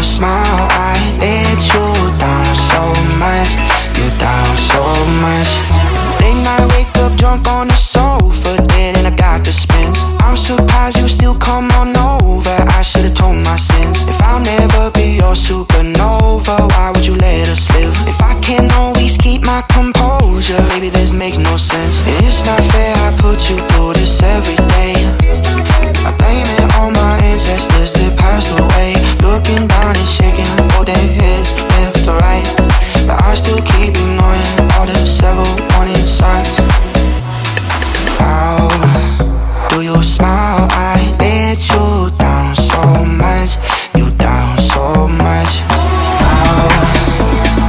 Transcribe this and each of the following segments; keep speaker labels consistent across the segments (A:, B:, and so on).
A: Smile, I let you down so much. You down so much. Late night, wake up drunk on the sofa, dead and I got the spins. I'm surprised you still come on over. I should've told my sins. If I'll never be your supernova, why would you let us live? If I can't always keep my composure, baby, this makes no sense. It's not fair, I put you through this every day. I blame it on my ancestors that passed away. Looking down and shaking both their heads left to right, but I still keep ignoring all the several warning signs. How do you smile? I let you down so much. You down so much. How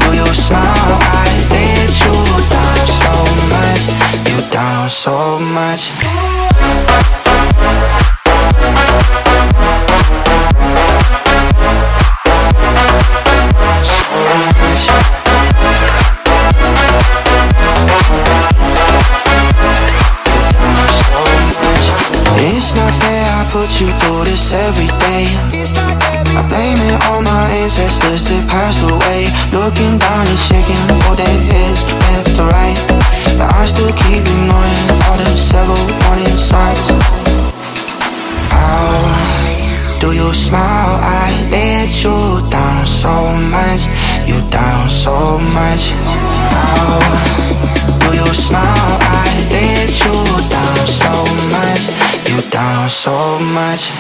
A: do you smile? I let you down so much. You down so much. It's not fair, I put you through this every day. I blame it on my ancestors that passed away. Looking down and shaking both their heads left to right, but I still keep ignoring all the several warning signs. How do you smile? I let you down so much. You down so much. How do you smile? I let you down so much. You down so much.